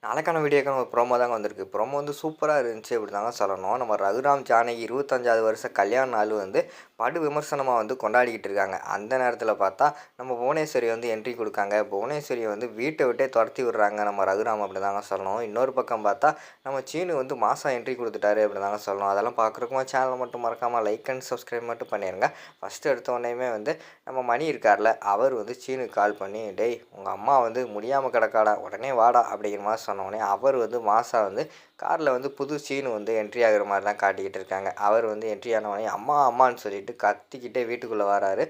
நாளைக்கான வீடியோக்கான ஒரு ப்ரோமோ தாங்க வந்திருக்கு. ப்ரோமோ வந்து சூப்பராக இருந்துச்சு அப்படி தாங்க சொல்லணும். நம்ம ரகுராம் ஜானகி 25வது வருஷ கல்யாண நாள் வந்து படு விமர்சனமாக வந்து கொண்டாடிக்கிட்டு இருக்காங்க. அந்த நேரத்தில் பார்த்தா நம்ம புவனேஸ்வரி வந்து என்ட்ரி கொடுக்காங்க. புவனேஸ்வரியை வந்து வீட்டை விட்டே துரத்தி விடுறாங்க நம்ம ரகுராம் அப்படி தாங்க சொல்லணும். இன்னொரு பக்கம் பார்த்தா நம்ம சீனு வந்து மாதம் என்ட்ரி கொடுத்துட்டாரு அப்படி தாங்க சொல்லணும். அதெல்லாம் பார்க்குறக்குமா சேனலை மட்டும் மறக்காமல் லைக் அண்ட் சப்ஸ்கிரைப் மட்டும் பண்ணிடுங்க. ஃபஸ்ட்டு எடுத்த உடனேயுமே வந்து நம்ம மணி இருக்கார்ல, அவர் வந்து சீனுக்கு கால் பண்ணி, டேய் உங்கள் அம்மா வந்து முடியாமல் கிடக்காடா, உடனே வாடா அப்படிங்கிற மாதிரி சொன்னோடனே அவர் வந்து மாசா வந்து காரில் வந்து புது சீனு வந்து என்ட்ரி ஆகிற மாதிரி தான் காட்டிக்கிட்டு இருக்காங்க. அவர் வந்து என்ட்ரி ஆனவொடனே அம்மா அம்மான்னு சொல்லிட்டு கத்திக்கிட்டே வீட்டுக்குள்ளே வராரு.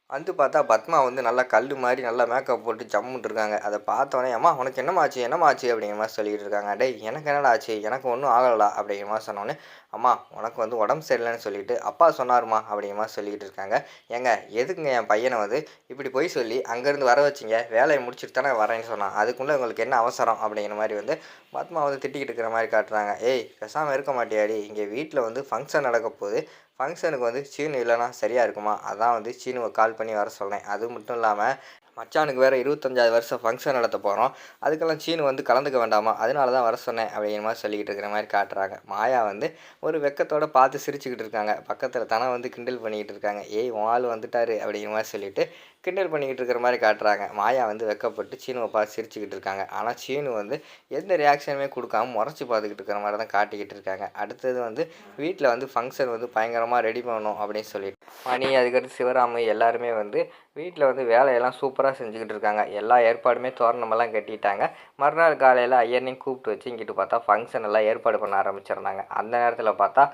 வந்து பார்த்தா பத்மா வந்து நல்லா கல் மாதிரி நல்லா மேக்கப் போட்டு ஜம்முன்ட்டு இருக்காங்க. அதை பார்த்தோன்னே அம்மா உனக்கு என்னம்மாச்சு என்னம்மாச்சு அப்படிங்கிற மாதிரி சொல்லிகிட்டு இருக்காங்க. டேய் எனக்கு என்னடா ஆச்சு, எனக்கு ஒன்றும் ஆகலடா அப்படிங்கிற மாதிரி சொன்னோன்னே, அம்மா உனக்கு வந்து உடம்பு சரியில்லைன்னு சொல்லிட்டு அப்பா சொன்னாருமா அப்படிங்கிற மாதிரி சொல்லிகிட்டு இருக்காங்க. ஏங்க எதுக்குங்க என் பையனை வந்து இப்படி பொய் சொல்லி அங்கேருந்து வர வச்சிங்க, வேலையை முடிச்சுட்டு தானே வரேன்னு சொன்னான், அதுக்குள்ளே உங்களுக்கு என்ன அவசரம் அப்படிங்கிற மாதிரி வந்து பத்மா வந்து திட்டிக்கிட்டு இருக்கிற மாதிரி காட்டுறாங்க. ஏய் பேசாமல் இருக்க மாட்டியாடி, இங்கே வீட்டில் வந்து ஃபங்க்ஷன் நடக்க போகுது, ஃபங்க்ஷனுக்கு வந்து சீனு இல்லைனா சரியாக இருக்குமா, அதான் வந்து சீனுவை கால் பண்ணி வர சொன்னேன். அது மட்டும் இல்லாமல் மச்சானுக்கு வேறு 25வது வருஷம் ஃபங்க்ஷன் நடத்த போகிறோம், அதுக்கெல்லாம் சீனு வந்து கலந்துக்க வேண்டாமா, அதனால தான் வர சொன்னேன் அப்படிங்கிற மாதிரி சொல்லிக்கிட்டு இருக்கிற மாதிரி காட்டுறாங்க. மாயா வந்து ஒரு வெக்கத்தோடு பார்த்து சிரிச்சுக்கிட்டு இருக்காங்க. பக்கத்தில் தன வந்து கிண்டல் பண்ணிக்கிட்டு இருக்காங்க. ஏய் உன் ஆள் வந்துட்டாரு அப்படிங்கிற மாதிரி சொல்லிட்டு கிண்டல் பண்ணிக்கிட்டு இருக்கிற மாதிரி காட்டுறாங்க. மாயா வந்து வெக்கப்பட்டு சீனுவை பார்த்து சிரிச்சுக்கிட்டு இருக்காங்க. ஆனால் சீனு வந்து எந்த ரியாக்ஷனுமே கொடுக்காம முறைச்சி பார்த்துக்கிட்டு இருக்கிற மாதிரி தான் காட்டிக்கிட்டு இருக்காங்க. அடுத்தது வந்து வீட்டில் வந்து ஃபங்க்ஷன் வந்து பயங்கரமாக ரெடி பண்ணணும் அப்படின்னு சொல்லிட்டு மணி அதுக்கடுத்து சிவராமு எல்லாருமே வந்து வீட்டில் வந்து வேலையெல்லாம் சூப்பராக செஞ்சுக்கிட்டு இருக்காங்க. எல்லா ஏற்பாடுமே தோரணமெல்லாம் கட்டிட்டாங்க. மறுநாள் காலையில் ஐயனையும் கூப்பிட்டு வச்சு இங்கிட்டு பார்த்தா ஃபங்க்ஷன் எல்லாம் ஏற்பாடு பண்ண ஆரம்பிச்சிடுறாங்க. அந்த நேரத்தில் பார்த்தா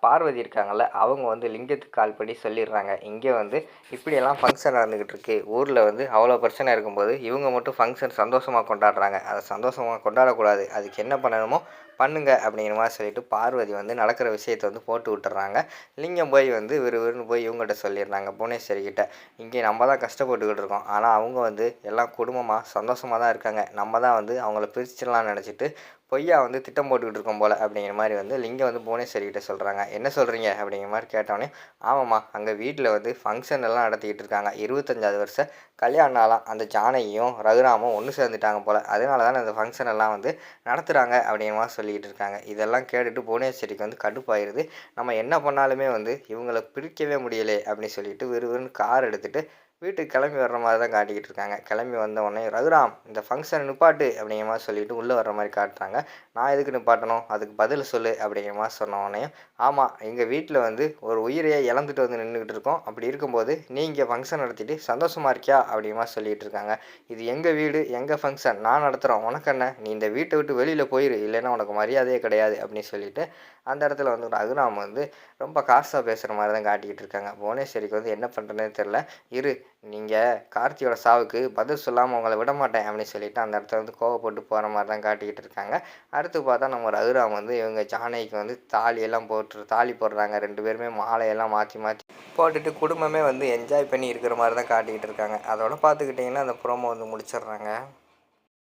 பார்வதி இருக்காங்கல்ல, அவங்க வந்து லிங்கத்துக்கு கால் பண்ணி சொல்லிடுறாங்க, இங்கே வந்து இப்படியெல்லாம் ஃபங்க்ஷன் நடந்துக்கிட்டு இருக்கு, ஊரில் வந்து அவ்வளோ பிரச்சனை இருக்கும்போது இவங்க மட்டும் ஃபங்க்ஷன் சந்தோஷமாக கொண்டாடுறாங்க, அதை சந்தோஷமாக கொண்டாடக்கூடாது, அதுக்கு என்ன பண்ணணுமோ பண்ணுங்க அப்படிங்கிற மாதிரி சொல்லிட்டு பார்வதி வந்து நடக்கிற விஷயத்தை வந்து போட்டு விட்டுறாங்க. லிங்கம் போய் வந்து விறுவிறுன்னு போய் இவங்ககிட்ட சொல்லிடுறாங்க, புவனேஸ்வரி கிட்ட, இங்கே நம்ம தான் கஷ்டப்பட்டுக்கிட்டு இருக்கோம், ஆனால் அவங்க வந்து எல்லாம் குடும்பமாக சந்தோஷமாக தான் இருக்காங்க, நம்ம தான் வந்து அவங்கள பிரிச்சிடலாம்னு நினச்சிட்டு பொய்யா வந்து திட்டம் போட்டுக்கிட்டு இருக்கோம் போல் அப்படிங்கிற மாதிரி வந்து லிங்கம் வந்து புவனேஸ்வரிக்கிட்ட சொல்கிறாங்க. என்ன சொல்கிறீங்க அப்படிங்கிற மாதிரி கேட்டோடனே, ஆமாம்மா அங்கே வீட்டில் வந்து ஃபங்க்ஷன் எல்லாம் நடத்திக்கிட்டு இருக்காங்க, 25வது வருஷம் கல்யாண நாளாக, அந்த ஜானகியும் ரகுராமும் ஒன்று சேர்ந்துட்டாங்க போல், அதனால தான் இந்த ஃபங்க்ஷன் எல்லாம் வந்து நடத்துகிறாங்க அப்படிங்கிற மாதிரி சொல்லிக்கிட்டு இருக்காங்க. இதெல்லாம் கேட்டுட்டு புவனேஸ்வரிக்கு வந்து கடுப்பாயிருது. நம்ம என்ன பண்ணாலுமே வந்து இவங்களை பிரிக்கவே முடியலை அப்படின்னு சொல்லிட்டு விறுவிறுன்னு கார் எடுத்துகிட்டு வீட்டுக்கு கிளம்பி வர்ற மாதிரி தான் காட்டிக்கிட்டு இருக்காங்க. கிளம்பி வந்த உடனே ரகுராம் இந்த ஃபங்க்ஷனை நிப்பாட்டு அப்படிங்கிற மாதிரி சொல்லிட்டு உள்ளே வர்ற மாதிரி காட்டுறாங்க. நான் எதுக்கு நிப்பாட்டணும், அதுக்கு பதில் சொல்லு அப்படிங்கிற மாதிரி சொன்ன உடனே, ஆமாம் எங்கள் வீட்டில் வந்து ஒரு உயிரையே இழந்துட்டு வந்து நின்றுக்கிட்டு இருக்கோம், அப்படி இருக்கும்போது நீ இங்கே ஃபங்க்ஷன் நடத்திட்டு சந்தோஷமாக இருக்கியா அப்படிங்கிற மாதிரி சொல்லிகிட்டு இருக்காங்க. இது எங்கள் வீடு எங்கள் ஃபங்க்ஷன் நான் நடத்துகிறோம், உனக்கு என்ன, நீ இந்த வீட்டை விட்டு வெளியில் போயிரு, இல்லைன்னா உனக்கு மரியாதையே கிடையாது அப்படின்னு சொல்லிட்டு அந்த இடத்துல வந்து ரகுராம் வந்து ரொம்ப காசாக பேசுகிற மாதிரி தான் காட்டிக்கிட்டு இருக்காங்க. புவனேஸ்வரிக்கு வந்து என்ன பண்ணுறதுனே தெரில. இரு நீங்கள் கார்த்தியோட சாவுக்கு பதில் சொல்லாமல் உங்களை விட மாட்டேன் அப்படின்னு சொல்லிட்டு அந்த இடத்துல வந்து கோவப்பட்டு போகிற மாதிரி தான் காட்டிக்கிட்டு இருக்காங்க. அடுத்து பார்த்தா நம்ம ரகுராம் வந்து இவங்க ஜானகிக்கு வந்து தாலியெல்லாம் தாலி போடுறாங்க. 2 பேருமே மாலையெல்லாம் மாற்றி மாற்றி போட்டுட்டு குடும்பமே வந்து என்ஜாய் பண்ணி இருக்கிற மாதிரி தான் காட்டிக்கிட்டு இருக்காங்க. அதோட பார்த்துக்கிட்டிங்கன்னா அந்த ப்ரோமோ வந்து முடிச்சிடுறாங்க.